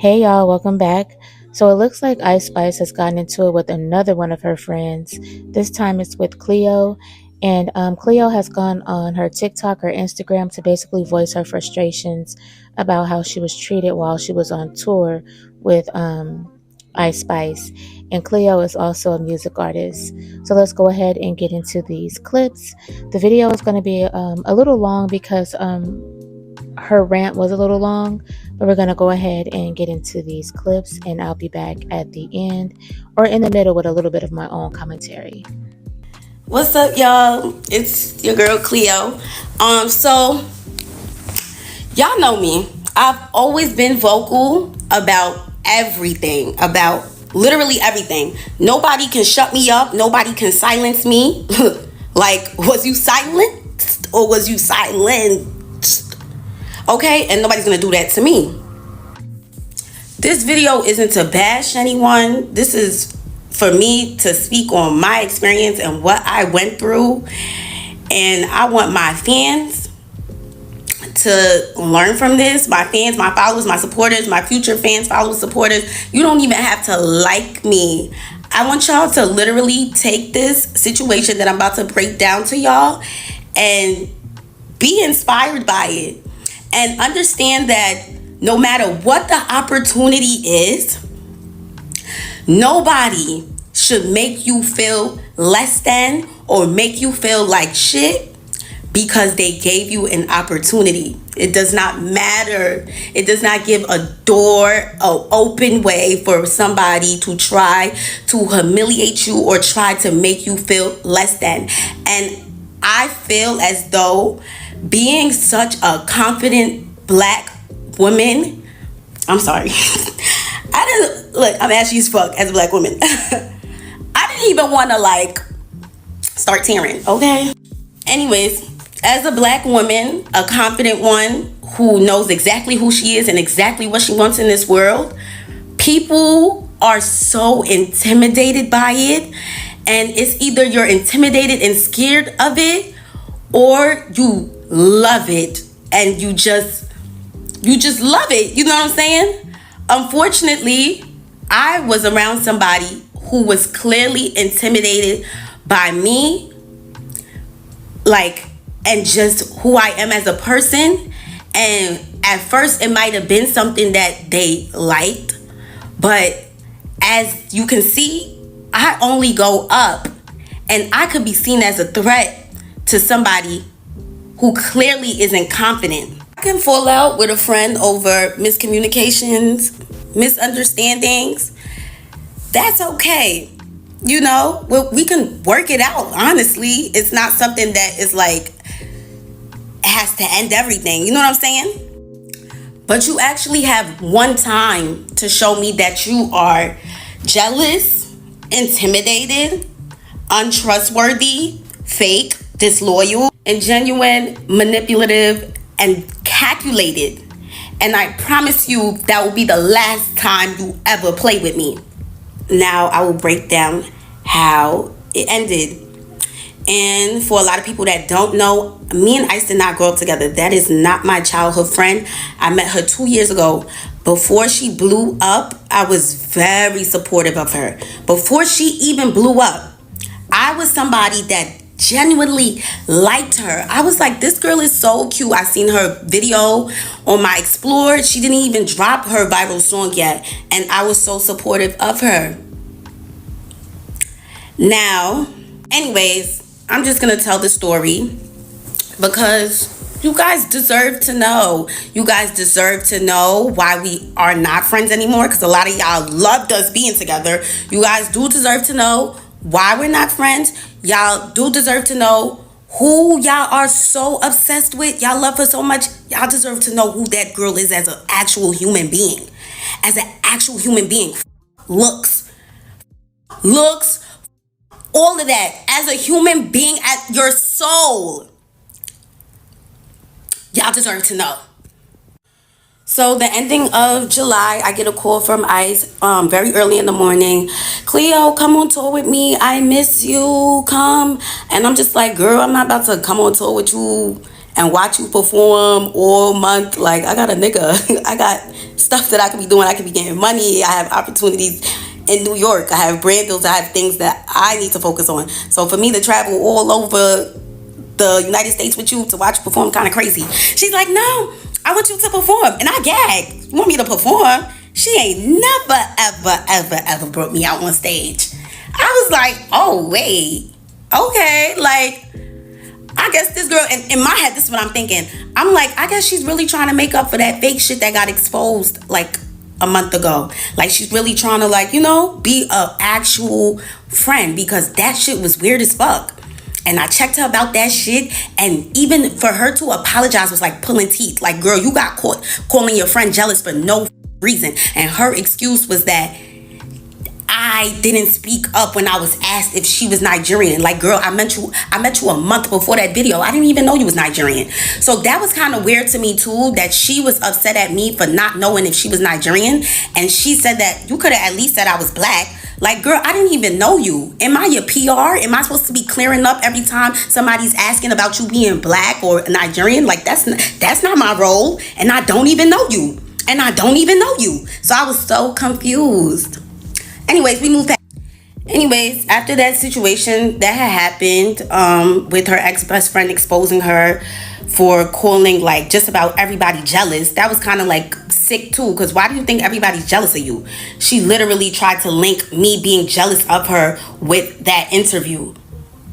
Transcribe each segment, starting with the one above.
Hey y'all, welcome back. So it looks like Ice Spice has gotten into it with another one of her friends. This time it's with CLEO. And CLEO has gone on her TikTok or Instagram to basically voice her frustrations about how she was treated while she was on tour with Ice Spice. And CLEO is also a music artist. So let's go ahead and get into these clips. The video is going to be a little long because her rant was a little long, but we're going to go ahead and get into these clips, and I'll be back at the end or in the middle with a little bit of my own commentary. What's up, y'all? It's your girl CLEO. So y'all know me. I've always been vocal about everything, about literally everything. Nobody can shut me up. Nobody can silence me. Like, was you silenced or was you silenced? Okay, and nobody's gonna do that to me. This video isn't to bash anyone. This is for me to speak on my experience and what I went through. And I want my fans to learn from this. My fans, my followers, my supporters, my future fans, followers, supporters. You don't even have to like me. I want y'all to literally take this situation that I'm about to break down to y'all and be inspired by it. And understand that no matter what the opportunity is, nobody should make you feel less than or make you feel like shit because they gave you an opportunity. It does not matter. It does not give a door, an open way for somebody to try to humiliate you or try to make you feel less than. And I feel as though being such a confident black woman, I'm sorry. I'm ashy as fuck as a black woman. I didn't even want to start tearing, okay? Anyways, as a black woman, a confident one who knows exactly who she is and exactly what she wants in this world, people are so intimidated by it. And it's either you're intimidated and scared of it, or you love it and you just love it. You know what I'm saying? Unfortunately, I was around somebody who was clearly intimidated by me, and just who I am as a person. And at first it might have been something that they liked, but as you can see, I only go up, and I could be seen as a threat to somebody who clearly isn't confident. I can fall out with a friend over miscommunications, misunderstandings. That's okay. You know, we can work it out. Honestly, it's not something that is has to end everything. You know what I'm saying? But you actually have one time to show me that you are jealous, intimidated, untrustworthy, fake, disloyal, and genuine, manipulative, and calculated. And I promise you that will be the last time you ever play with me. Now I will break down how it ended. And for a lot of people that don't know, me and Ice did not grow up together. That is not my childhood friend. I met her 2 years ago. Before she blew up, I was very supportive of her. Before she even blew up, I was somebody that genuinely liked her. I was like, this girl is so cute. I seen her video on my Explore. She didn't even drop her viral song yet, and I was so supportive of her. Now, anyways, I'm just gonna tell the story because you guys deserve to know. You guys deserve to know why we are not friends anymore, because a lot of y'all loved us being together. You guys do deserve to know why we're not friends. Y'all do deserve to know who y'all are so obsessed with. Y'all love her so much. Y'all deserve to know who that girl is as an actual human being. As an actual human being. Looks, all of that. As a human being, at your soul. Y'all deserve to know. So the ending of July, I get a call from Ice very early in the morning. CLEO, come on tour with me. I miss you. Come. And I'm just like, girl, I'm not about to come on tour with you and watch you perform all month. Like, I got a nigga. I got stuff that I could be doing. I could be getting money. I have opportunities in New York. I have brand deals. I have things that I need to focus on. So for me to travel all over the United States with you to watch you perform, kind of crazy. She's like, no, I want you to perform. And I gagged. You want me to perform? She ain't never, ever, ever, ever brought me out on stage. I was like, oh, wait. Okay. Like, I guess this girl, and in my head, this is what I'm thinking. I'm like, I guess she's really trying to make up for that fake shit that got exposed like a month ago. Like, she's really trying to, like, you know, be a actual friend, because that shit was weird as fuck. And I checked her about that shit, and even for her to apologize was like pulling teeth. Like, girl, you got caught calling your friend jealous for no reason. And her excuse was that I didn't speak up when I was asked if she was Nigerian. Like, girl, I met you a month before that video. I didn't even know you was Nigerian. So that was kind of weird to me too, that she was upset at me for not knowing if she was Nigerian. And she said that you could have at least said I was black. Like, girl, I didn't even know you. Am I your PR? Am I supposed to be clearing up every time somebody's asking about you being black or Nigerian? Like, that's not my role. And I don't even know you. So I was so confused. Anyways, we moved past. Anyways, after that situation that had happened with her ex-best friend exposing her for calling like just about everybody jealous, that was kind of like sick too, because why do you think everybody's jealous of you? She literally tried to link me being jealous of her with that interview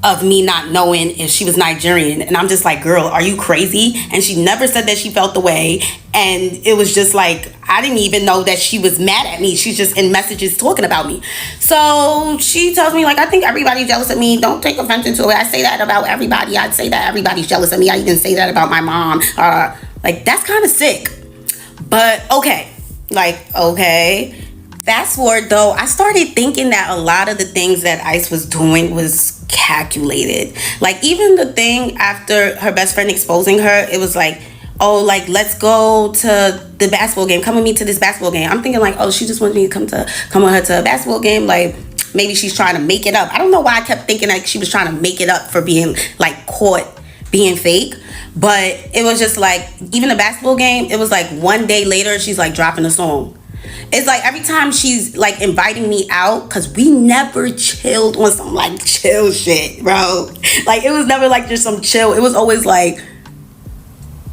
of me not knowing if she was Nigerian. And I'm just like, girl, are you crazy? And she never said that she felt the way. And it was just like, I didn't even know that she was mad at me. She's just in messages talking about me. So she tells me, like, I think everybody's jealous of me. Don't take offense to it. I say that about everybody. I'd say that everybody's jealous of me. I even say that about my mom. Like, that's kind of sick. But okay. Fast forward though, I started thinking that a lot of the things that Ice was doing was calculated. Like, even the thing after her best friend exposing her, it was like, oh, like, let's go to the basketball game. Come with me to this basketball game. I'm thinking like, oh, she just wanted me to come with her to a basketball game. Like, maybe she's trying to make it up. I don't know why I kept thinking like she was trying to make it up for being like caught being fake. But it was just like, even the basketball game, it was like one day later, she's like dropping a song. It's like every time she's like inviting me out, because we never chilled on some like chill shit, bro. Like, it was never like just some chill. It was always like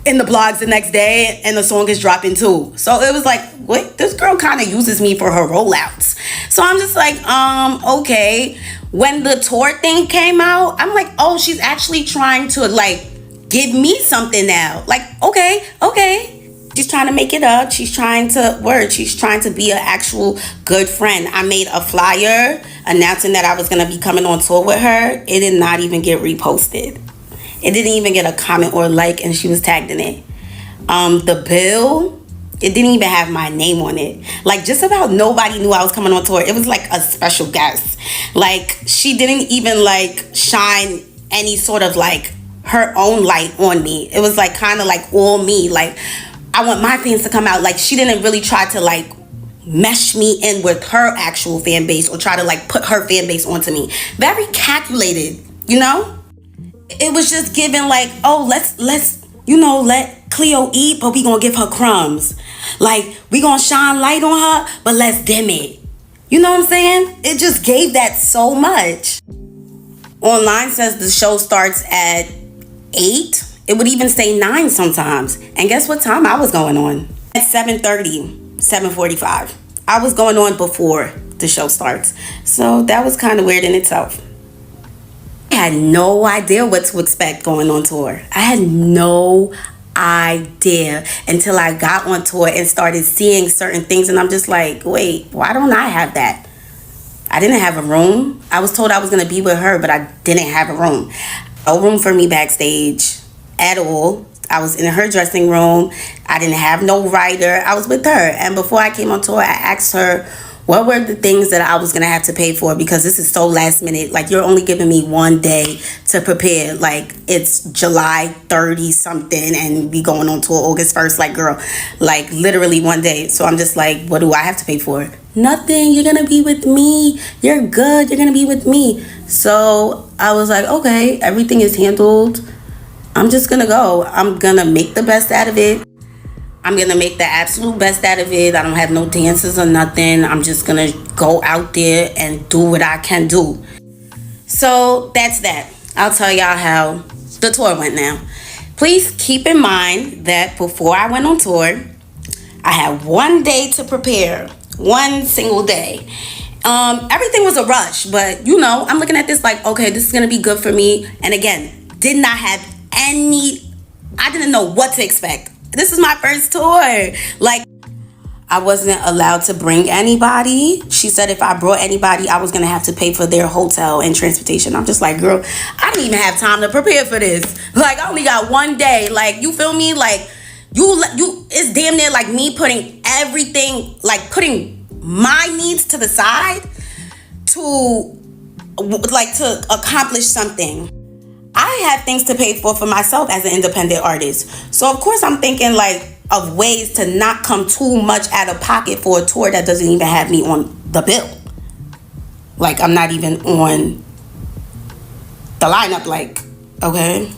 in the blogs the next day and the song is dropping too. So it was like, what? This girl kind of uses me for her rollouts. So I'm just like, okay. When the tour thing came out, I'm like, oh, she's actually trying to like give me something now. Like, okay. She's trying to make it up. She's trying to be an actual good friend. I made a flyer announcing that I was going to be coming on tour with her. It did not even get reposted. It didn't even get a comment or a like, and she was tagged in it. The bill, it didn't even have my name on it. Like, just about nobody knew I was coming on tour. It was like a special guest. Like, she didn't even like shine any sort of like her own light on me. It was like kind of like all me. Like, I want my fans to come out. Like, she didn't really try to like mesh me in with her actual fan base or try to like put her fan base onto me. Very calculated, you know? It was just given like, oh, let's you know, let Cleo eat, but we gonna give her crumbs. Like, we gonna shine light on her, but let's dim it. You know what I'm saying? It just gave that so much. Online says the show starts at 8. It would even say 9 sometimes. And guess what time I was going on? At 7:30, 7:45. I was going on before the show starts. So that was kind of weird in itself. I had no idea what to expect going on tour. I had no idea until I got on tour and started seeing certain things. And I'm just like, wait, why don't I have that? I didn't have a room. I was told I was going to be with her, but I didn't have a room. No room for me backstage at all. I was in her dressing room. I didn't have no rider. I was with her. And before I came on tour, I asked her what were the things that I was going to have to pay for, because this is so last minute. Like, you're only giving me one day to prepare. Like, it's July 30 something and we going on tour August 1st. Like, girl, like literally one day. So I'm just like, what do I have to pay for? Nothing. You're going to be with me. You're good. You're going to be with me. So I was like, okay, everything is handled. I'm just gonna go. I'm gonna make the best out of it. I'm gonna make the absolute best out of it. I don't have no dances or nothing. I'm just gonna go out there and do what I can do. So that's that. I'll tell y'all how the tour went now. Please keep in mind that before I went on tour, I had 1 day to prepare, one single day. Everything was a rush, but I'm looking at this like, okay, this is gonna be good for me. And again, did not have I didn't know what to expect. This is my first tour. Like, I wasn't allowed to bring anybody. She said if I brought anybody, I was gonna have to pay for their hotel and transportation. I'm just like, girl, I didn't even have time to prepare for this. Like, I only got 1 day. Like, you feel me? Like, you, it's damn near like me putting everything, like putting my needs to the side to accomplish something. I have things to pay for myself as an independent artist. So of course I'm thinking like of ways to not come too much out of pocket for a tour that doesn't even have me on the bill. Like, I'm not even on the lineup, like, okay.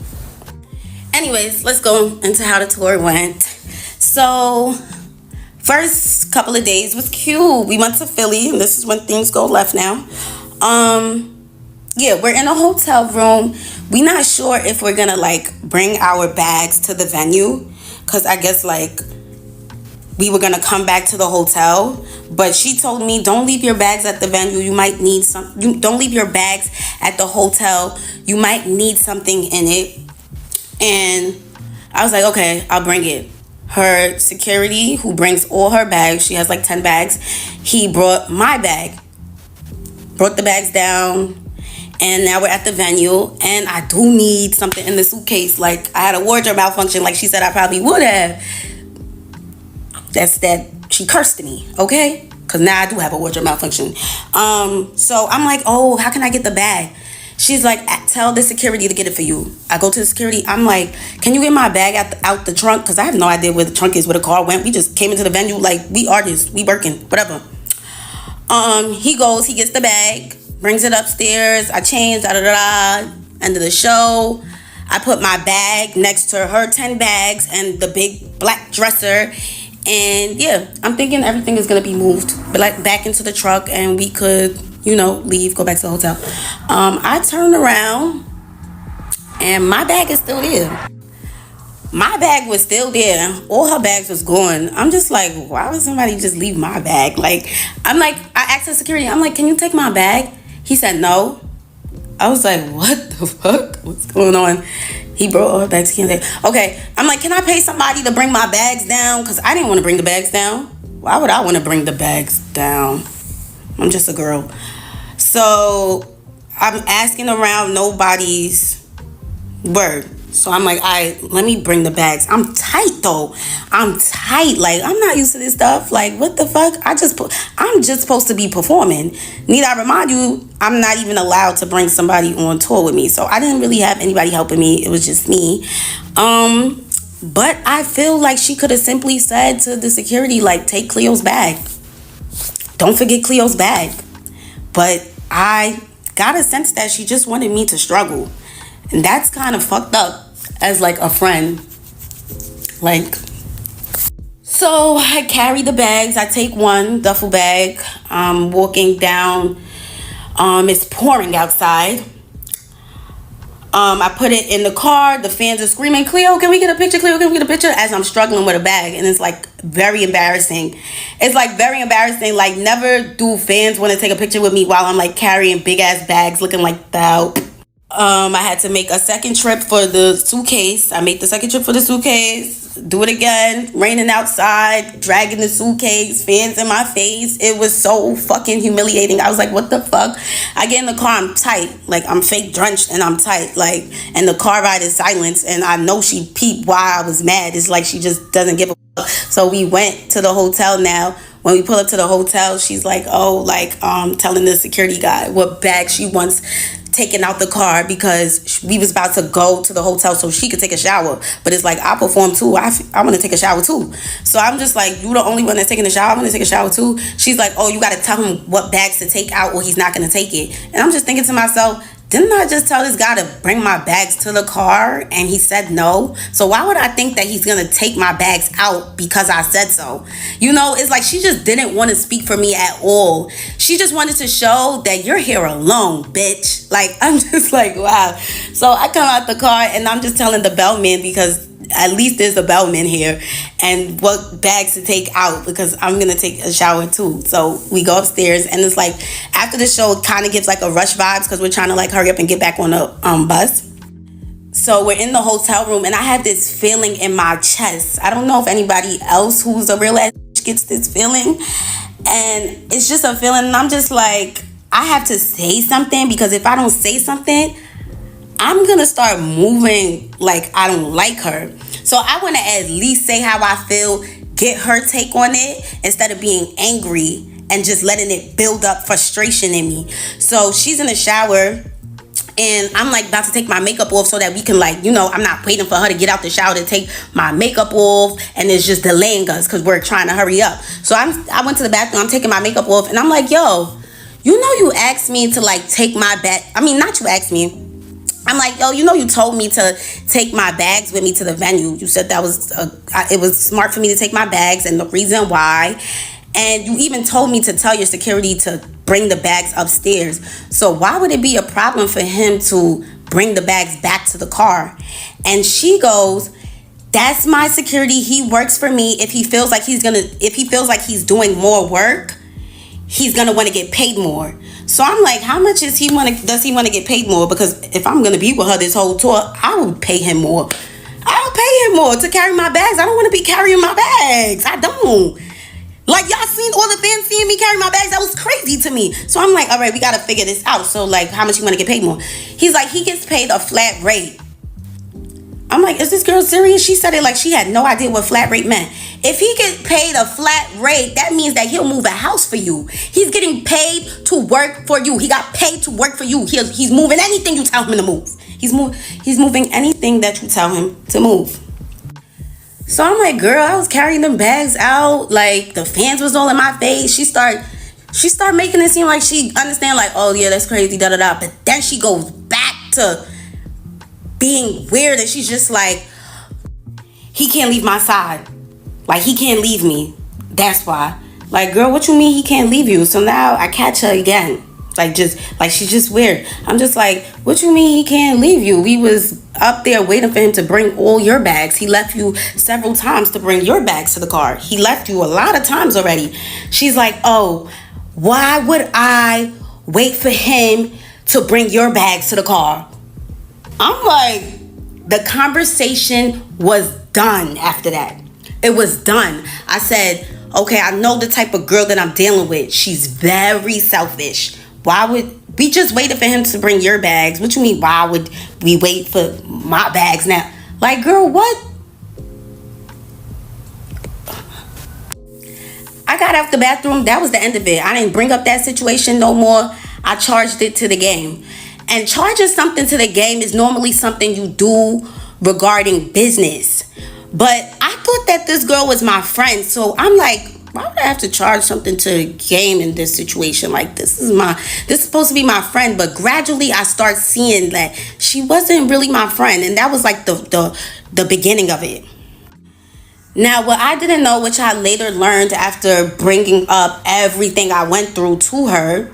Anyways, let's go into how the tour went. So, first couple of days was cute. We went to Philly, and this is when things go left now. Yeah, we're in a hotel room. We not sure if we're gonna like bring our bags to the venue, because I guess like we were gonna come back to the hotel. But she told me, don't leave your bags at the venue. You might need don't leave your bags at the hotel. You might need something in it. And I was like, okay, I'll bring it. Her security, who brings all her bags, she has like 10 bags. He brought my bag. Brought the bags down. And now we're at the venue, and I do need something in the suitcase. Like, I had a wardrobe malfunction, like she said I probably would have. That's that she cursed me, okay? Because now I do have a wardrobe malfunction. So I'm like, oh, how can I get the bag? She's like, tell the security to get it for you. I go to the security. I'm like, can you get my bag out the trunk? Because I have no idea where the trunk is, where the car went. We just came into the venue like, we artists, we working, whatever. He goes, he gets the bag. Brings it upstairs. I changed. End of the show. I put my bag next to her 10 bags and the big black dresser. And yeah, I'm thinking everything is gonna be moved, but like back into the truck, and we could, leave, go back to the hotel. I turned around, and my bag is still there. My bag was still there. All her bags was gone. I'm just like, why would somebody just leave my bag? Like, I asked the security, I'm like, can you take my bag? He said no. I was like, what the fuck? What's going on? He brought all her bags. He can't say, okay. I'm like, can I pay somebody to bring my bags down? Because I didn't want to bring the bags down. Why would I want to bring the bags down? I'm just a girl. So I'm asking around, nobody's word. So I'm like, all right, let me bring the bags. I'm tight though. I'm tight. Like, I'm not used to this stuff. Like, what the fuck? I'm just supposed to be performing. Need I remind you, I'm not even allowed to bring somebody on tour with me. So I didn't really have anybody helping me. It was just me. But I feel like she could have simply said to the security, like, take Cleo's bag. Don't forget Cleo's bag. But I got a sense that she just wanted me to struggle. And that's kind of fucked up as like a friend. Like, so I carry the bags. I take one duffel bag. I'm walking down. It's pouring outside. I put it in the car. The fans are screaming, Cleo, can we get a picture? Cleo, can we get a picture? As I'm struggling with a bag. And it's like very embarrassing. It's like very embarrassing. Like, never do fans want to take a picture with me while I'm like carrying big ass bags looking like that. I had to make a second trip for the suitcase. I made the second trip for the suitcase. Do it again. Raining outside. Dragging the suitcase. Fans in my face. It was so fucking humiliating. I was like, what the fuck? I get in the car. I'm tight. Like, I'm fake drenched and I'm tight. Like, and the car ride is silence. And I know she peeped why I was mad. It's like she just doesn't give a fuck. So we went to the hotel now. When we pull up to the hotel, she's like, telling the security guy what bag she wants taken out the car, because we was about to go to the hotel so she could take a shower. But it's like, I perform too. I want to take a shower too. So I'm just like, you the only one that's taking a shower? I'm going to take a shower too. She's like, oh, you got to tell him what bags to take out or he's not going to take it. And I'm just thinking to myself, didn't I just tell this guy to bring my bags to the car and he said no? So why would I think that he's gonna take my bags out because I said so? You know, it's like she just didn't want to speak for me at all. She just wanted to show that you're here alone, bitch. Like, I'm just like, wow. So I come out the car and I'm just telling the bellman, because at least there's a bellman here, and what bags to take out, because I'm gonna take a shower too. So we go upstairs, and it's like after the show, it kind of gives like a rush vibes because we're trying to like hurry up and get back on the bus. So we're in the hotel room, and I have this feeling in my chest. I don't know if anybody else who's a real ass gets this feeling, and it's just a feeling, and I'm just like, I have to say something, because if I don't say something, I'm gonna start moving like I don't like her. So I want to at least say how I feel, get her take on it, instead of being angry and just letting it build up frustration in me. So she's in the shower, and I'm like about to take my makeup off so that we can, like, you know, I'm not waiting for her to get out the shower to take my makeup off, and it's just delaying us because we're trying to hurry up. So I went to the bathroom, I'm taking my makeup off, and I'm like, yo, you know, you asked me to like take my bag. I mean, not you asked me. I'm like, yo, you know, you told me to take my bags with me to the venue. You said that was it was smart for me to take my bags, and the reason why. And you even told me to tell your security to bring the bags upstairs. So why would it be a problem for him to bring the bags back to the car? And she goes, that's my security. He works for me. If he feels like he's doing more work, he's gonna want to get paid more. So I'm like, how much does he want to get paid more? Because if I'm gonna be with her this whole tour, I will pay him more. I'll pay him more to carry my bags. I don't want to be carrying my bags. I don't. Like, y'all seen all the fans seeing me carry my bags? That was crazy to me. So I'm like, all right, we gotta figure this out. So like, how much you want to get paid more? He's like, he gets paid a flat rate. I'm like, is this girl serious? She said it like she had no idea what flat rate meant. If he gets paid a flat rate, that means that he'll move a house for you. He's getting paid to work for you. He got paid to work for you. He's moving anything you tell him to move. He's moving anything that you tell him to move. So I'm like, girl, I was carrying them bags out. Like, the fans was all in my face. She started making it seem like she understand, like, oh yeah, that's crazy, da da da. But then she goes back to being weird, and she's just like, he can't leave my side. Like, he can't leave me. That's why. Like, girl, what you mean he can't leave you? So now I catch her again. Like, she's just weird. I'm just like, what you mean he can't leave you? We was up there waiting for him to bring all your bags. He left you several times to bring your bags to the car. He left you a lot of times already. She's like, oh, why would I wait for him to bring your bags to the car? I'm like, the conversation was done after that. It was done. I said, okay, I know the type of girl that I'm dealing with. She's very selfish. Why would we just waited for him to bring your bags? What you mean, why would we wait for my bags now? Like, girl, what? I got out the bathroom. That was the end of it. I didn't bring up that situation no more. I charged it to the game. And charging something to the game is normally something you do regarding business. But I thought that this girl was my friend. So I'm like, why would I have to charge something to the game in this situation? Like, this is supposed to be my friend. But gradually I start seeing that she wasn't really my friend. And that was like the beginning of it. Now, what I didn't know, which I later learned after bringing up everything I went through to her,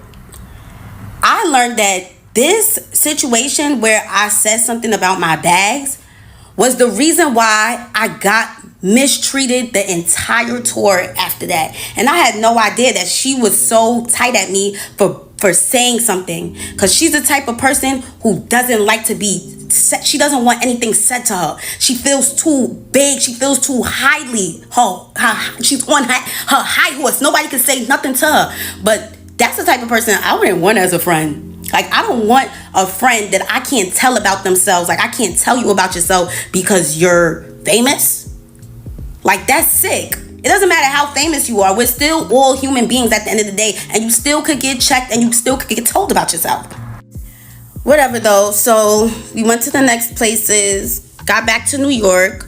I learned that this situation where I said something about my bags was the reason why I got mistreated the entire tour after that. And I had no idea that she was so tight at me for saying something, because she's the type of person who doesn't like to be said. She doesn't want anything said to her. She feels too big. She feels too highly. She's on her high horse. Nobody can say nothing to her. But that's the type of person I wouldn't want as a friend. Like, I don't want a friend that I can't tell about themselves. Like, I can't tell you about yourself because you're famous. Like, that's sick. It doesn't matter how famous you are. We're still all human beings at the end of the day. And you still could get checked and you still could get told about yourself. Whatever, though. So we went to the next places. Got back to New York.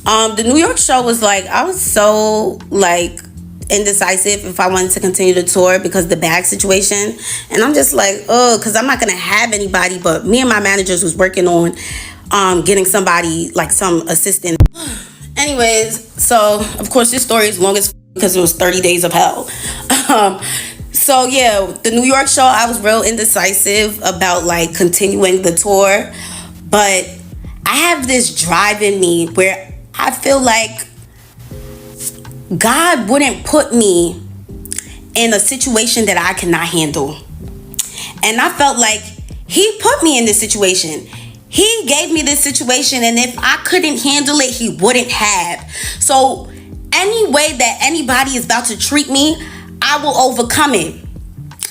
The New York show was like, I was so like indecisive if I wanted to continue the tour because of the bag situation. And I'm just like, oh, because I'm not going to have anybody but me and my managers was working on getting somebody, like some assistant. Anyways, so of course this story is long as because it was 30 days of hell. So yeah, the New York show, I was real indecisive about like continuing the tour, but I have this drive in me where I feel like God wouldn't put me in a situation that I cannot handle. And I felt like he put me in this situation. He gave me this situation, and if I couldn't handle it, he wouldn't have. So any way that anybody is about to treat me, I will overcome it.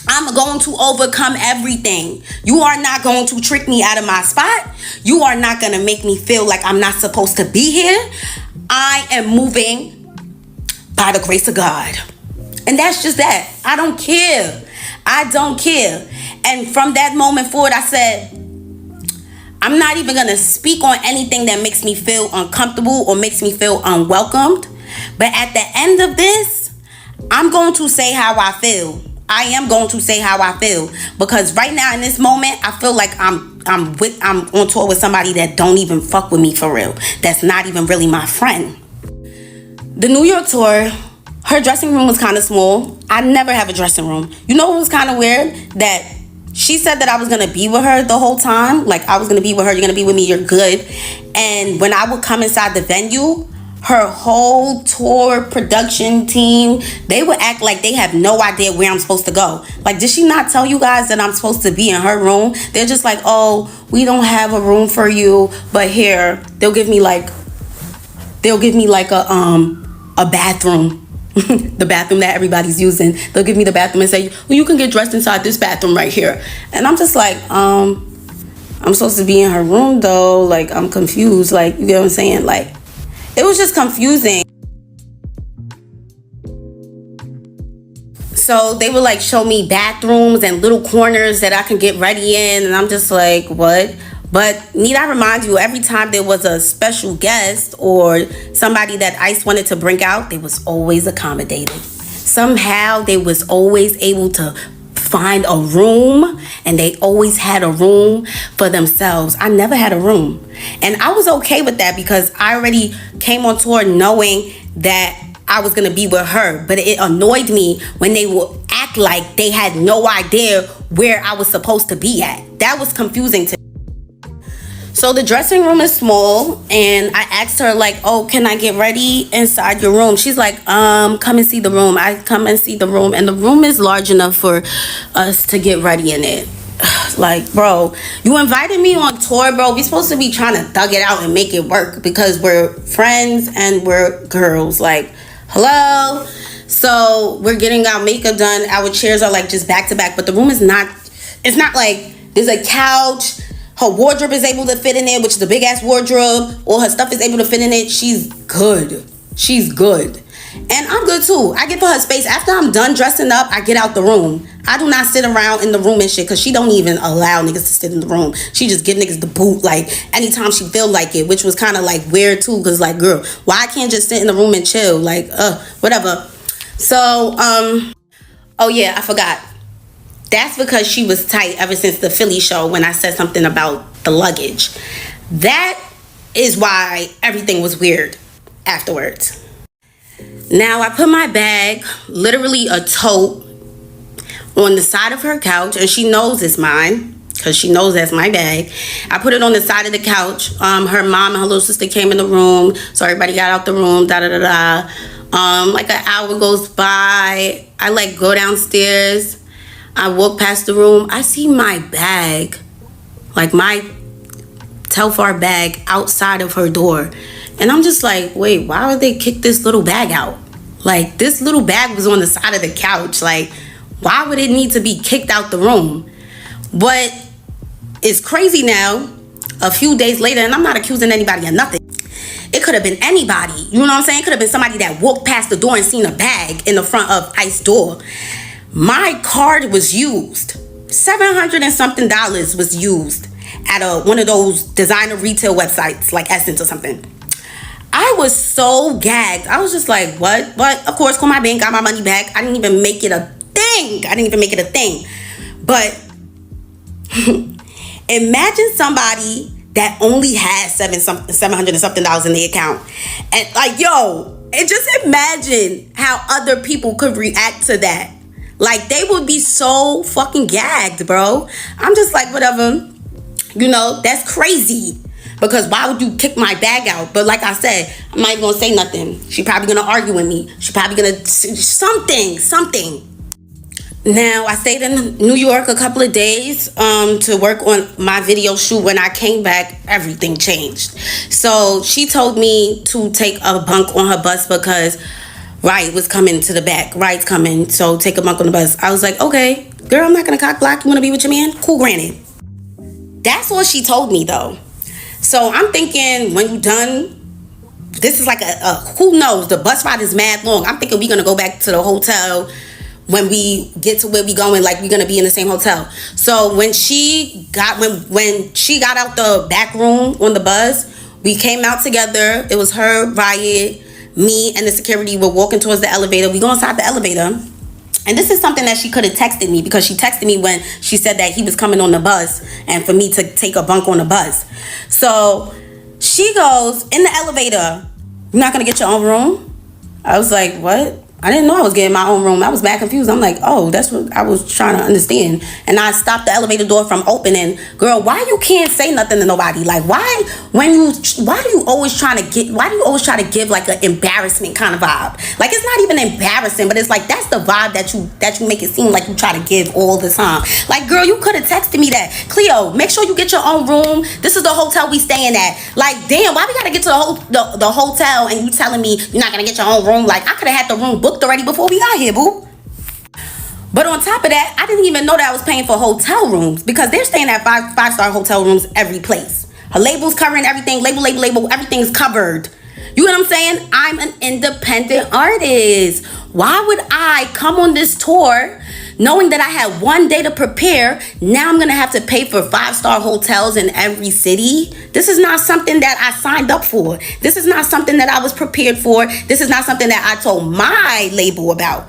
I'm going to overcome everything. You are not going to trick me out of my spot. You are not going to make me feel like I'm not supposed to be here. I am moving by the grace of God. And that's just that. I don't care. I don't care. And from that moment forward, I said, I'm not even going to speak on anything that makes me feel uncomfortable or makes me feel unwelcomed. But at the end of this, I'm going to say how I feel. I am going to say how I feel, because right now in this moment, I feel like I'm on tour with somebody that don't even fuck with me for real. That's not even really my friend. The New York tour, her dressing room was kind of small. I never have a dressing room. You know what was kind of weird? That she said that I was going to be with her the whole time. Like, I was going to be with her. You're going to be with me. You're good. And when I would come inside the venue, her whole tour production team, they would act like they have no idea where I'm supposed to go. Like, did she not tell you guys that I'm supposed to be in her room? They're just like, oh, we don't have a room for you, but here, they'll give me like a bathroom. The bathroom that everybody's using. They'll give me the bathroom and say, well, you can get dressed inside this bathroom right here. And I'm just like, I'm supposed to be in her room though. Like, I'm confused. Like, you get what I'm saying? Like, it was just confusing. So they would like show me bathrooms and little corners that I can get ready in. And I'm just like, what? But need I remind you, every time there was a special guest or somebody that ICE wanted to bring out, they was always accommodated. Somehow they was always able to find a room, and they always had a room for themselves. I never had a room. And I was okay with that because I already came on tour knowing that I was going to be with her. But it annoyed me when they would act like they had no idea where I was supposed to be at. That was confusing to me. So the dressing room is small, and I asked her like, oh, can I get ready inside your room? She's like, come and see the room. I come and see the room, and the room is large enough for us to get ready in it. Like, bro, you invited me on tour, bro. We supposed to be trying to thug it out and make it work because we're friends and we're girls. Like, hello? So we're getting our makeup done. Our chairs are like just back to back, but the room is not, it's not like there's a couch. Her wardrobe is able to fit in there, which is a big ass wardrobe. All her stuff is able to fit in it. She's good. She's good. And I'm good too. I give her space. After I'm done dressing up, I get out the room. I do not sit around in the room and shit, because she don't even allow niggas to sit in the room. She just give niggas the boot like anytime she feel like it, which was kind of like weird too, because like, girl, why I can't just sit in the room and chill? Like, whatever. So, oh yeah, I forgot. That's because she was tight ever since the Philly show when I said something about the luggage. That is why everything was weird afterwards. Now, I put my bag, literally a tote, on the side of her couch, and she knows it's mine because she knows that's my bag. I put it on the side of the couch. Her mom and her little sister came in the room, so everybody got out the room, like an hour goes by. I like go downstairs. I walk past the room. I see my bag, like my Telfar bag, outside of her door. And I'm just like, wait, why would they kick this little bag out? Like, this little bag was on the side of the couch. Like, why would it need to be kicked out the room? But it's crazy now, a few days later, and I'm not accusing anybody of nothing. It could have been anybody. You know what I'm saying? It could have been somebody that walked past the door and seen a bag in the front of ICE door. My card was used. $700 and something was used at one of those designer retail websites like Essence or something. I was so gagged. I was just like, what? But of course, call my bank, got my money back. I didn't even make it a thing. But imagine somebody that only has $700 and something in the account. And like, yo, and just imagine how other people could react to that. Like, they would be so fucking gagged, bro. I'm just like, whatever. You know, that's crazy. Because why would you kick my bag out? But like I said, I'm not even gonna say nothing. She probably gonna argue with me. She probably gonna something. Now, I stayed in New York a couple of days to work on my video shoot. When I came back, everything changed. So she told me to take a bunk on her bus because Riot was coming to the back. Riot's coming, so take a bunk on the bus. I was like, okay, girl, I'm not gonna cock block. You wanna be with your man? Cool, granted. That's what she told me, though. So I'm thinking, when you done, this is like a who knows, the bus ride is mad long. I'm thinking we're gonna go back to the hotel when we get to where we going, like we're gonna be in the same hotel. So when she got out the back room on the bus, we came out together. It was her, Riot, me, and the security were walking towards the elevator. We go inside the elevator. And this is something that she could have texted me, because she texted me when she said that he was coming on the bus and for me to take a bunk on the bus. So she goes, in the elevator, you're not going to get your own room? I was like, what? I didn't know I was getting my own room. I was mad confused. I'm like, oh, that's what I was trying to understand. And I stopped the elevator door from opening. Girl, why you can't say nothing to nobody? Like, why do you always try to give like an embarrassment kind of vibe? Like, it's not even embarrassing, but it's like, that's the vibe that you make it seem like you try to give all the time. Like, girl, you could have texted me that. Cleo, make sure you get your own room. This is the hotel we staying at. Like, damn, why we gotta get to the hotel and you telling me you're not gonna get your own room? Like, I could have had the room booked already before we got here, boo. But on top of that, I didn't even know that I was paying for hotel rooms, because they're staying at five-star hotel rooms every place. Her label's covering everything. Label, everything's covered. You know what I'm saying? I'm an independent artist. Why would I come on this tour knowing that I had one day to prepare? Now I'm gonna have to pay for 5-star hotels in every city. This is not something that I signed up for. This is not something that I was prepared for. This is not something that I told my label about.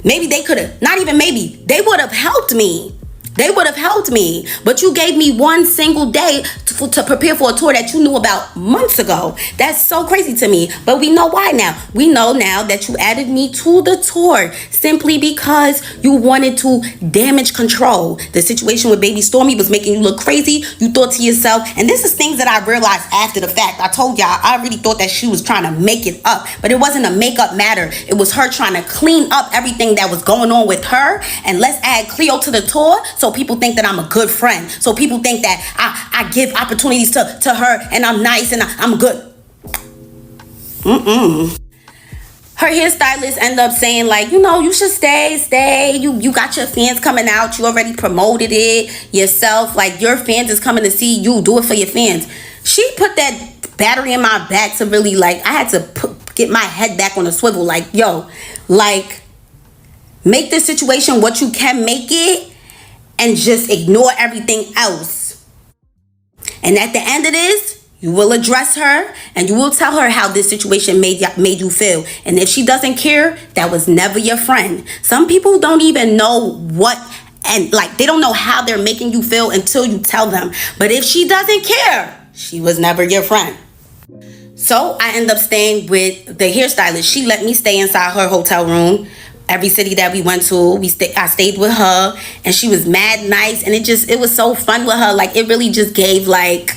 Maybe they could have, not even maybe, they would have helped me. But you gave me one single day to prepare for a tour that you knew about months ago. That's so crazy to me. But we know why now. We know now that you added me to the tour simply because you wanted to damage control. The situation with Baby Stormy was making you look crazy. You thought to yourself, and this is things that I realized after the fact. I told y'all, I really thought that she was trying to make it up, but it wasn't a makeup matter. It was her trying to clean up everything that was going on with her, and let's add Cleo to the tour so people think that I'm a good friend. So people think that I give opportunities to her and I'm nice and I'm good. Her hairstylist end up saying, like, you know, you should stay. You got your fans coming out. You already promoted it yourself. Like, your fans is coming to see you. Do it for your fans. She put that battery in my back to really, like, I had to get my head back on the swivel. Like, yo, like, make this situation what you can make it, and just ignore everything else. And at the end of this, you will address her and you will tell her how this situation made you feel. And if she doesn't care, that was never your friend. Some people don't even know what, and like, they don't know how they're making you feel until you tell them. But if she doesn't care, she was never your friend. So I end up staying with the hairstylist. She let me stay inside her hotel room. Every city that we went to, I stayed with her, and she was mad nice, and it was so fun with her. Like, it really just gave, like,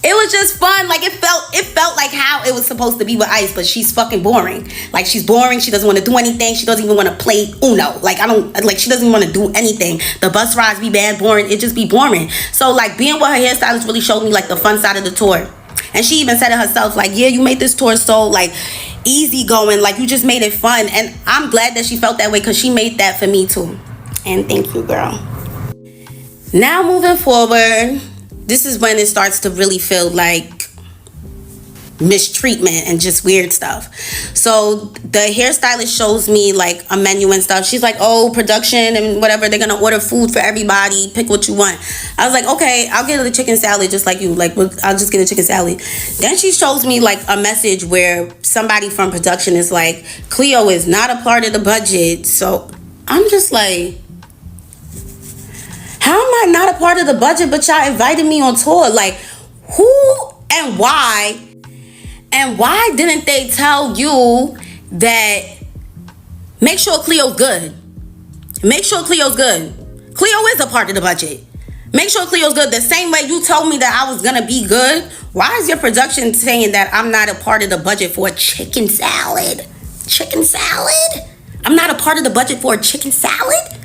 it was just fun. Like, it felt like how it was supposed to be with Ice, but she's fucking boring. Like, she's boring. She doesn't want to do anything. She doesn't even want to play Uno. Like, she doesn't even want to do anything. The bus rides be bad, boring. It just be boring. So, like, being with her hairstylist really showed me, like, the fun side of the tour. And she even said it herself, like, yeah, you made this tour so, like, easy going, like, you just made it fun. And I'm glad that she felt that way, because she made that for me too. And thank you, girl. Now moving forward, this is when it starts to really feel like mistreatment and just weird stuff. So the hairstylist shows me like a menu and stuff. She's like, oh, production and whatever, they're gonna order food for everybody, pick what you want. I was like, okay, I'll get a chicken salad just like you, like I'll just get a chicken salad. Then she shows me like a message where somebody from production is like, Cleo is not a part of the budget. So I'm just like, how am I not a part of the budget, but y'all invited me on tour? Like, who and why? And why didn't they tell you that make sure Cleo's good? Make sure Cleo's good. Cleo is a part of the budget. Make sure Cleo's good. The same way you told me that I was going to be good. Why is your production saying that I'm not a part of the budget for a chicken salad? Chicken salad? I'm not a part of the budget for a chicken salad?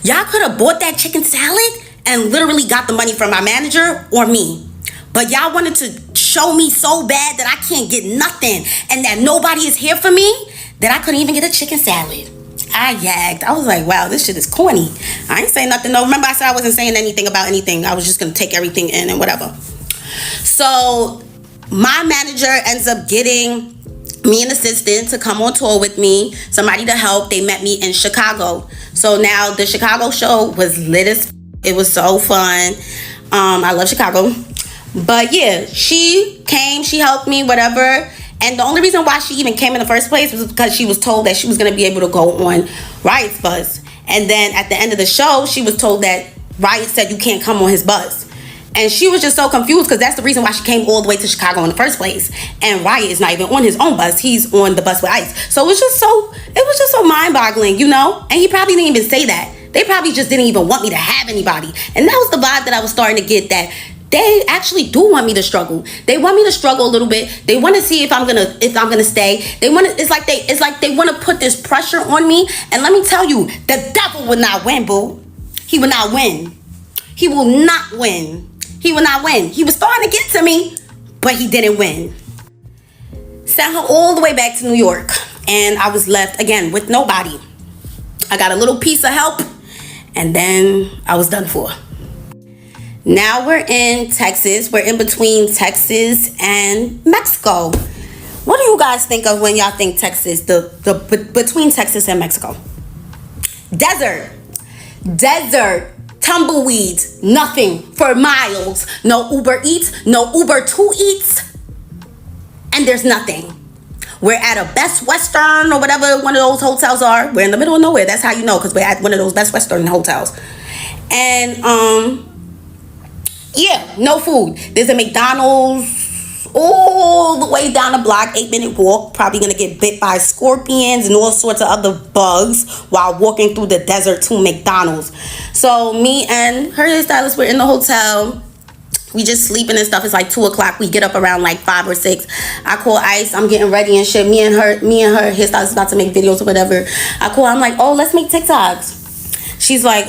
Y'all could have bought that chicken salad and literally got the money from my manager or me. But y'all wanted to show me so bad that I can't get nothing and that nobody is here for me that I couldn't even get a chicken salad. I yagged. I was like, wow, this shit is corny. I ain't saying nothing though. Remember I said I wasn't saying anything about anything. I was just going to take everything in and whatever. So my manager ends up getting me an assistant to come on tour with me, somebody to help. They met me in Chicago. So now the Chicago show was lit as it was so fun. I love Chicago. But yeah, she came, she helped me, whatever. And the only reason why she even came in the first place was because she was told that she was going to be able to go on Riot's bus. And then at the end of the show, she was told that Riot said you can't come on his bus. And she was just so confused because that's the reason why she came all the way to Chicago in the first place. And Riot is not even on his own bus. He's on the bus with Ice. So it was just so mind-boggling, you know? And he probably didn't even say that. They probably just didn't even want me to have anybody. And that was the vibe that I was starting to get, that they actually do want me to struggle. They want me to struggle a little bit. They want to see if I'm gonna stay. It's like they want to put this pressure on me. And let me tell you, the devil will not win, boo. He will not win. He will not win. He will not win. He was starting to get to me, but he didn't win. Sent her all the way back to New York, and I was left again with nobody. I got a little piece of help, and then I was done for. Now we're in Texas. We're in between Texas and Mexico. What do you guys think of when y'all think Texas? Between Texas and Mexico. Desert. Tumbleweeds. Nothing for miles. No Uber Eats. No Uber 2 Eats. And there's nothing. We're at a Best Western or whatever one of those hotels are. We're in the middle of nowhere. That's how you know, because we're at one of those Best Western hotels. And yeah, no food. There's a McDonald's all the way down the block, 8-minute walk. Probably gonna get bit by scorpions and all sorts of other bugs while walking through the desert to McDonald's. So me and her hairstylist were in the hotel. We just sleeping and stuff. It's like 2 o'clock. We get up around like 5 or 6. I call Ice. I'm getting ready and shit. Me and her hairstylist about to make videos or whatever. I call. I'm like, oh, let's make TikToks. She's like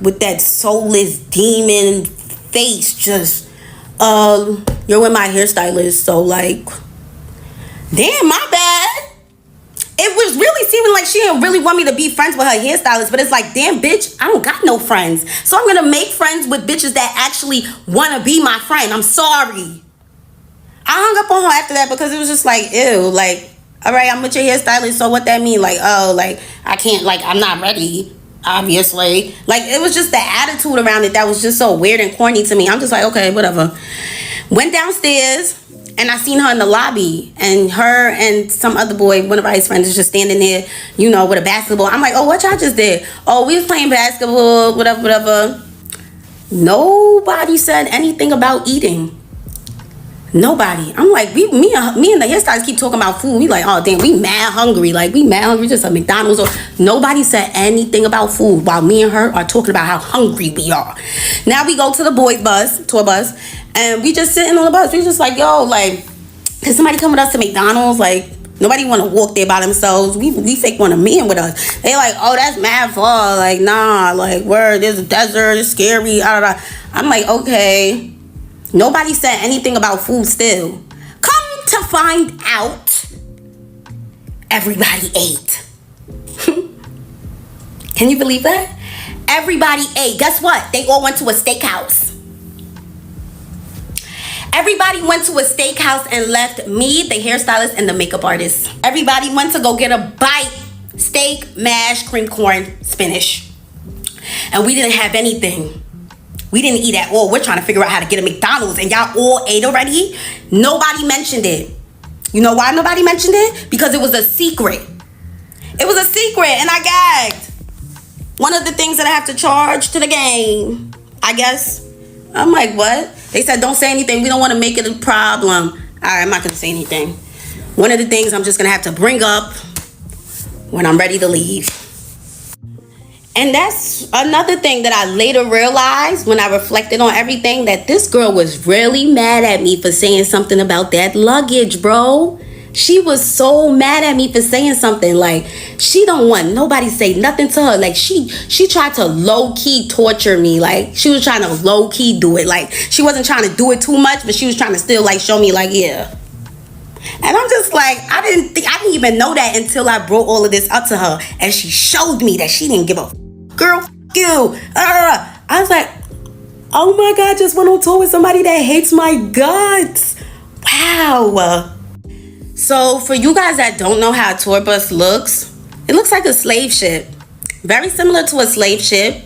with that soulless demon face, just you're with my hairstylist, so like, damn, my bad. It was really seeming like she didn't really want me to be friends with her hairstylist, but it's like, damn, bitch, I don't got no friends, so I'm gonna make friends with bitches that actually want to be my friend. I'm sorry. I hung up on her after that because it was just like, ew, like, all right, I'm with your hairstylist, so what that mean? Like, oh, like, I can't, like, I'm not ready, obviously. Like, it was just the attitude around it that was just so weird and corny to me. I'm just like, okay, whatever. Went downstairs and I seen her in the lobby, and her and some other boy, one of Ice's friends, is just standing there, you know, with a basketball. I'm like, oh, what y'all just did? Oh, we was playing basketball, whatever. Nobody said anything about eating. Nobody. I'm like, me and the hairstylist keep talking about food. We like, oh damn, we mad hungry. Like, we mad hungry, just a McDonald's. Or nobody said anything about food while me and her are talking about how hungry we are. Now we go to the boys' bus, tour bus, and we just sitting on the bus. We just like, yo, like, can somebody come with us to McDonald's? Like, nobody want to walk there by themselves. We fake want a man with us. They like, oh, that's mad far. Like, nah, like, word, there's a desert, it's scary. I'm like, okay. Nobody said anything about food still. Come to find out, everybody ate. Can you believe that? Everybody ate. Guess what? They all went to a steakhouse. Everybody went to a steakhouse and left me, the hairstylist, and the makeup artist. Everybody went to go get a bite. Steak, mash, cream corn, spinach. And we didn't have anything. We didn't eat at all. We're trying to figure out how to get a McDonald's, and y'all all ate already? Nobody mentioned it. You know why nobody mentioned it? Because it was a secret. It was a secret, and I gagged. One of the things that I have to charge to the game, I guess. I'm like, what? They said, don't say anything. We don't want to make it a problem. All right, I'm not going to say anything. One of the things I'm just going to have to bring up when I'm ready to leave. And that's another thing that I later realized when I reflected on everything, that this girl was really mad at me for saying something about that luggage, bro. She was so mad at me for saying something. Like, she don't want nobody say nothing to her. Like, she tried to low-key torture me. Like, she was trying to low-key do it. Like, she wasn't trying to do it too much, but she was trying to still, like, show me, like, yeah. And I'm just like, I didn't even know that until I brought all of this up to her. And she showed me that she didn't give a girl, f*** you. I was like, oh my God, just went on tour with somebody that hates my guts. Wow. So for you guys that don't know how a tour bus looks, it looks like a slave ship. Very similar to a slave ship.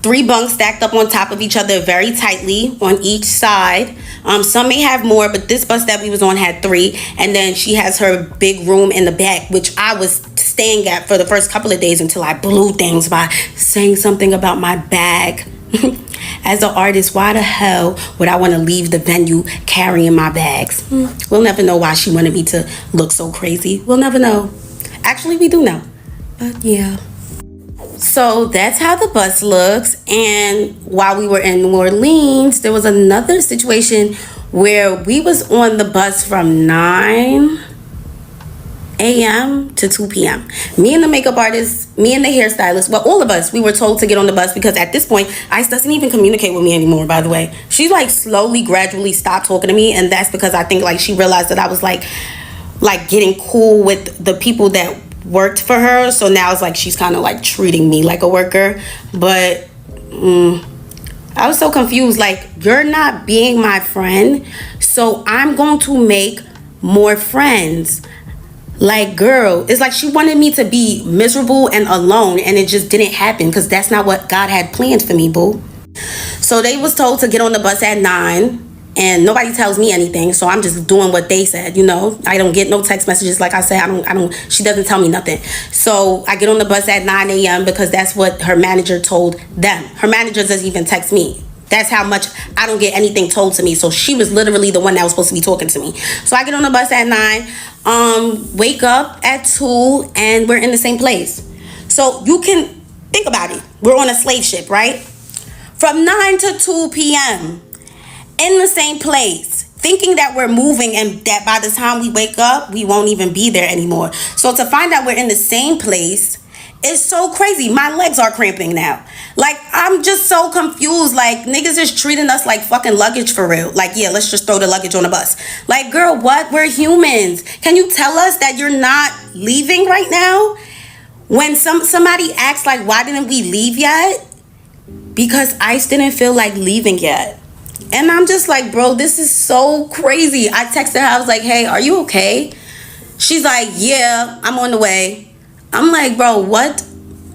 3 bunks stacked up on top of each other very tightly on each side. Some may have more, but this bus that we was on had 3. And then she has her big room in the back, which I was staying at for the first couple of days until I blew things by saying something about my bag. As an artist, why the hell would I want to leave the venue carrying my bags? We'll never know why she wanted me to look so crazy. We'll never know. Actually, we do know. But yeah. So that's how the bus looks. And while we were in New Orleans, there was another situation where we was on the bus from 9 a.m. to 2 p.m. Me and the makeup artist, me and the hairstylist, well, all of us, we were told to get on the bus because at this point, Ice doesn't even communicate with me anymore, by the way. She like slowly, gradually stopped talking to me. And that's because I think like she realized that I was like getting cool with the people that worked for her. So now it's like she's kind of like treating me like a worker. But I was so confused. Like, you're not being my friend, so I'm going to make more friends. Like, girl, it's like she wanted me to be miserable and alone, and it just didn't happen because that's not what God had planned for me, boo. So they was told to get on the bus at 9, and nobody tells me anything, so I'm just doing what they said, you know. I don't get no text messages. Like I said, I don't she doesn't tell me nothing. So I get on the bus at 9 a.m. because that's what her manager told them. Her manager doesn't even text me. That's how much I don't get anything told to me. So she was literally the one that was supposed to be talking to me. So I get on the bus at 9, wake up at 2, and we're in the same place. So you can think about it. We're on a slave ship, right? From 9 to 2 p.m. in the same place, thinking that we're moving and that by the time we wake up, we won't even be there anymore. So to find out we're in the same place is so crazy. My legs are cramping now. Like, I'm just so confused. Like, niggas is treating us like fucking luggage for real. Like, yeah, let's just throw the luggage on the bus. Like, girl, what? We're humans. Can you tell us that you're not leaving right now? When somebody asks, like, why didn't we leave yet? Because Ice didn't feel like leaving yet. And I'm just like, bro, this is so crazy. I texted her. I was like, hey, are you okay? She's like, yeah, I'm on the way. I'm like, bro, what?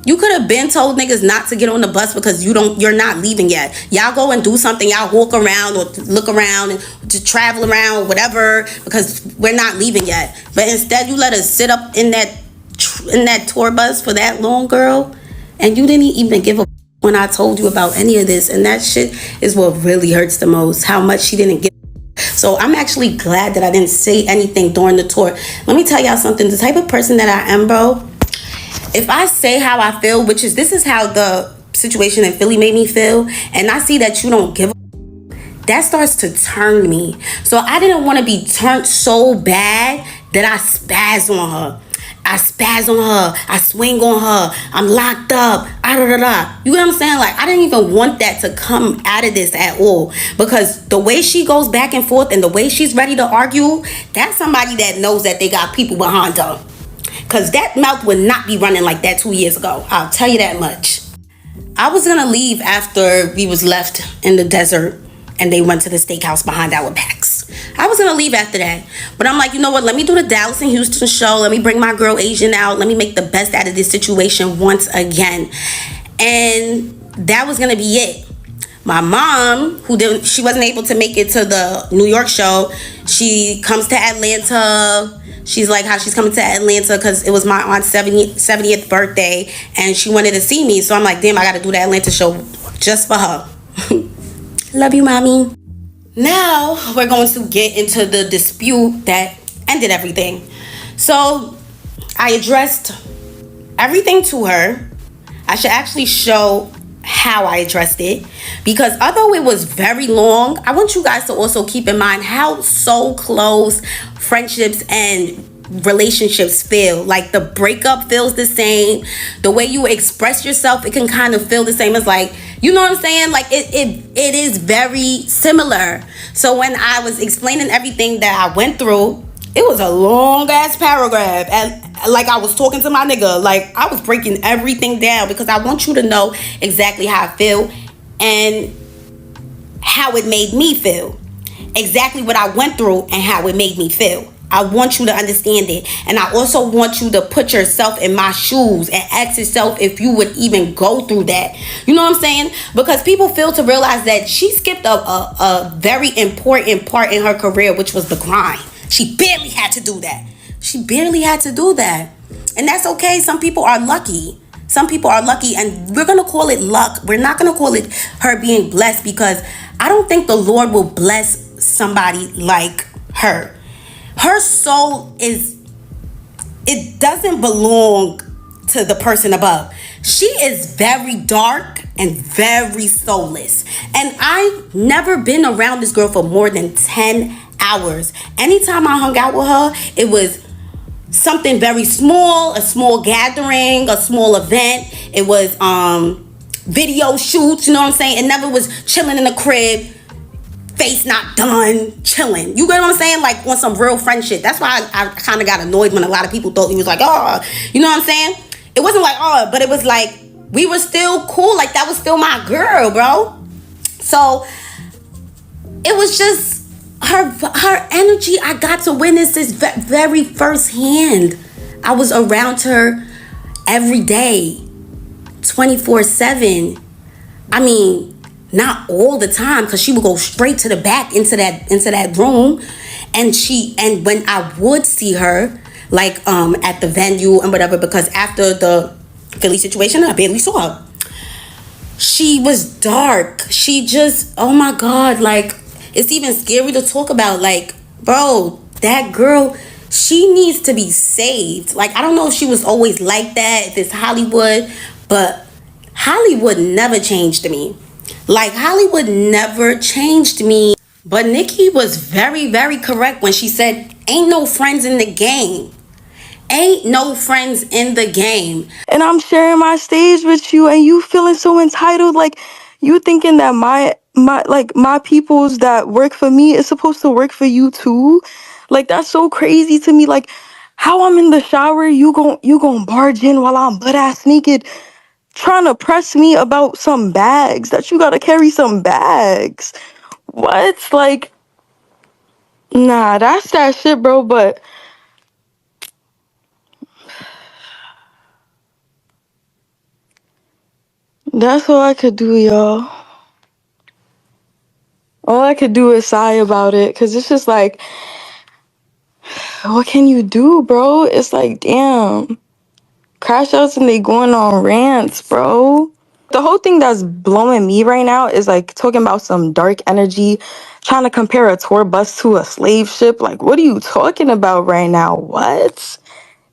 You could have been told niggas not to get on the bus because you're not leaving yet. Y'all go and do something. Y'all walk around or look around and just travel around, whatever, because we're not leaving yet. But instead, you let us sit up in that tour bus for that long, girl, and you didn't even give a when I told you about any of this. And that shit is what really hurts the most, how much she didn't give. So I'm actually glad that I didn't say anything during the tour. Let me tell y'all something. The type of person that I am, bro, if I say how I feel, this is how the situation in Philly made me feel, and I see that you don't give a, that starts to turn me. So I didn't want to be turned so bad that I spaz on her. I spaz on her. I swing on her. I'm locked up. You know what I'm saying? Like, I didn't even want that to come out of this at all. Because the way she goes back and forth and the way she's ready to argue, that's somebody that knows that they got people behind her. Because that mouth would not be running like that 2 years ago. I'll tell you that much. I was going to leave after we was left in the desert. and they went to the steakhouse behind our backs. I was gonna leave after that, but I'm like, you know what? Let me do the Dallas and Houston show. Let me bring my girl Asian out. Let me make the best out of this situation once again. And that was gonna be it. My mom, she wasn't able to make it to the New York show. She comes to Atlanta. She's like how she's coming to Atlanta because it was my aunt's 70th birthday and she wanted to see me. So I'm like, damn, I got to do the Atlanta show just for her. Love you, mommy. Now we're going to get into the dispute that ended everything. So I addressed everything to her. I should actually show how I addressed it, because although it was very long, I want you guys to also keep in mind how so close friendships and relationships feel. Like the breakup feels the same, the way you express yourself, it can kind of feel the same as, like, you know what I'm saying, like it is very similar. So when I was explaining everything that I went through, it was a long ass paragraph, and like I was talking to my nigga, like I was breaking everything down because I want you to know exactly how I feel and how it made me feel, exactly what I went through and how it made me feel. I want you to understand it, and I also want you to put yourself in my shoes and ask yourself if you would even go through that. You know what I'm saying? Because people fail to realize that she skipped a very important part in her career, which was the grind. She barely had to do that. She barely had to do that. And that's okay. Some people are lucky. Some people are lucky, and we're going to call it luck. We're not going to call it her being blessed, because I don't think the Lord will bless somebody like her. Her soul it doesn't belong to the person above. She is very dark and very soulless. And I've never been around this girl for more than 10 hours. Anytime I hung out with her, it was something very small, a small gathering, a small event. It was video shoots, you know what I'm saying? It never was chilling in the crib, face not done, chilling. You get what I'm saying? Like on some real friend shit. That's why I kind of got annoyed when a lot of people thought he was like, oh, you know what I'm saying? It wasn't like, oh, but it was like, we were still cool. Like that was still my girl, bro. So it was just her energy. I got to witness this very firsthand. I was around her every day, 24/7. I mean, not all the time, because she would go straight to the back into that room, and when I would see her, like at the venue and whatever, because after the Philly situation, I barely saw her. She was dark. She just, oh my God, like it's even scary to talk about. Like, bro, that girl, she needs to be saved. Like, I don't know if she was always like that, if it's Hollywood, but Hollywood never changed me. Like, Hollywood never changed me. But Nikki was very, very correct when she said, ain't no friends in the game. Ain't no friends in the game. And I'm sharing my stage with you, and you feeling so entitled, like you thinking that my peoples that work for me is supposed to work for you too. Like that's so crazy to me. Like how I'm in the shower, you gon' barge in while I'm butt ass naked, trying to press me about some bags that you gotta carry some bags. What? Like, nah, that's that shit, bro. But that's all I could do, y'all. All I could do is sigh about it, because it's just like, what can you do, bro? It's like, damn. Crash outs and they going on rants, bro. The whole thing that's blowing me right now is like talking about some dark energy, trying to compare a tour bus to a slave ship. Like, what are you talking about right now? What?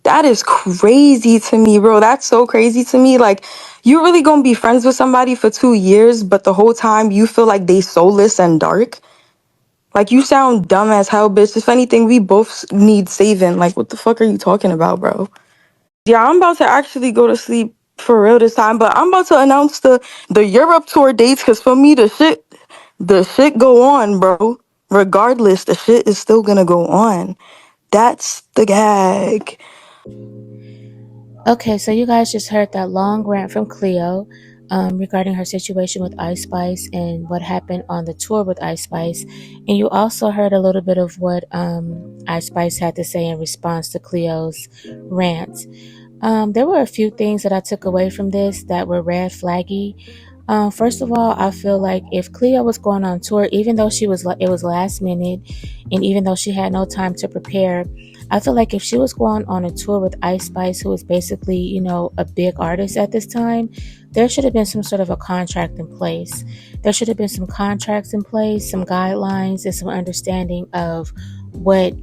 That is crazy to me, bro. That's so crazy to me. Like, you really gonna be friends with somebody for 2 years, but the whole time you feel like they soulless and dark? Like, you sound dumb as hell, bitch. If anything, we both need saving. Like, what the fuck are you talking about, bro? Yeah, I'm about to actually go to sleep for real this time, but I'm about to announce the Europe tour dates, because for me, the shit go on, bro. Regardless, the shit is still gonna go on. That's the gag. Okay, so you guys just heard that long rant from Cleo. regarding her situation with Ice Spice and what happened on the tour with Ice Spice. And you also heard a little bit of what Ice Spice had to say in response to CLEO's rant. There were a few things that I took away from this that were red flaggy. First of all, I feel like if CLEO was going on tour, even though it was last minute, and even though she had no time to prepare, I feel like if she was going on a tour with Ice Spice, who was basically, a big artist at this time, there should have been some sort of a contract in place. There should have been some contracts in place, some guidelines, and some understanding of what,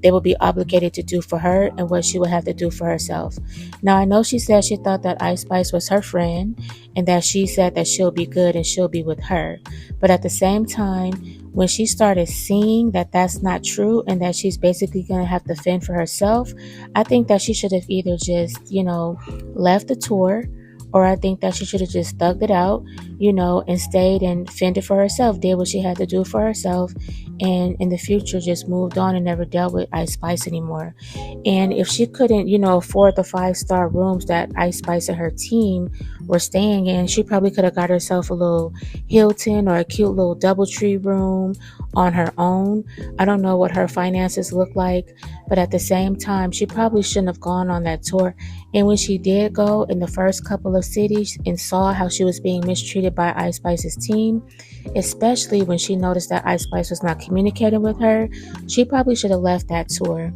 they would be obligated to do for her and what she would have to do for herself. Now, I know she said she thought that Ice Spice was her friend and that she said that she'll be good and she'll be with her. But at the same time, when she started seeing that that's not true and that she's basically going to have to fend for herself, I think that she should have either just, left the tour, or I think that she should have just thugged it out, and stayed and fended for herself, did what she had to do for herself, and in the future just moved on and never dealt with Ice Spice anymore. And if she couldn't, afford the 5-star rooms that Ice Spice and her team were staying in, she probably could have got herself a little Hilton or a cute little DoubleTree room on her own. I don't know what her finances look like, but at the same time, she probably shouldn't have gone on that tour. And when she did go in the first couple of cities and saw how she was being mistreated by Ice Spice's team, especially when she noticed that Ice Spice was not communicating with her, she probably should have left that tour.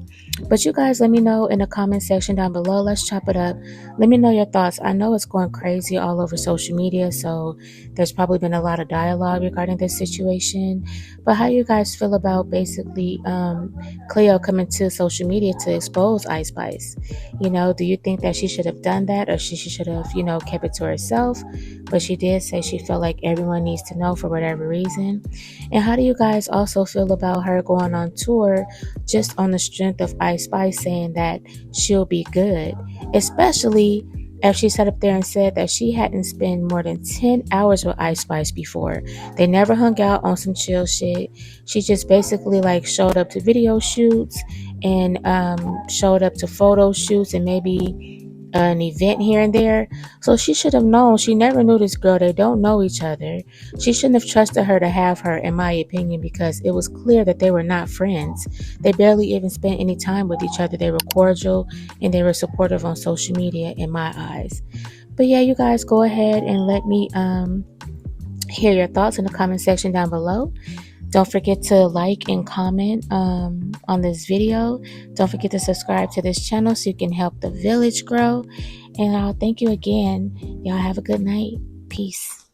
But you guys, let me know in the comment section down below. Let's chop it up. Let me know your thoughts. I know it's going crazy all over social media, so there's probably been a lot of dialogue regarding this situation. But how you guys feel about basically CLEO coming to social media to expose Ice Spice? Do you think that she should have done that, or she should have, kept it to herself? But she did say she felt like everyone needs to know for whatever reason. And how do you guys also feel about her going on tour just on the strength of Ice Spice saying that she'll be good, especially if she sat up there and said that she hadn't spent more than 10 hours with Ice Spice before. They never hung out on some chill shit. She just basically showed up to video shoots and showed up to photo shoots and maybe an event here and there. So she should have known. She never knew this girl. They don't know each other. She shouldn't have trusted her to have her, in my opinion, because it was clear that they were not friends. They barely even spent any time with each other. They were cordial and they were supportive on social media, in my eyes. But yeah, you guys go ahead and let me hear your thoughts in the comment section down below. Don't forget to like and comment on this video. Don't forget to subscribe to this channel so you can help the village grow. And I'll thank you again. Y'all have a good night. Peace.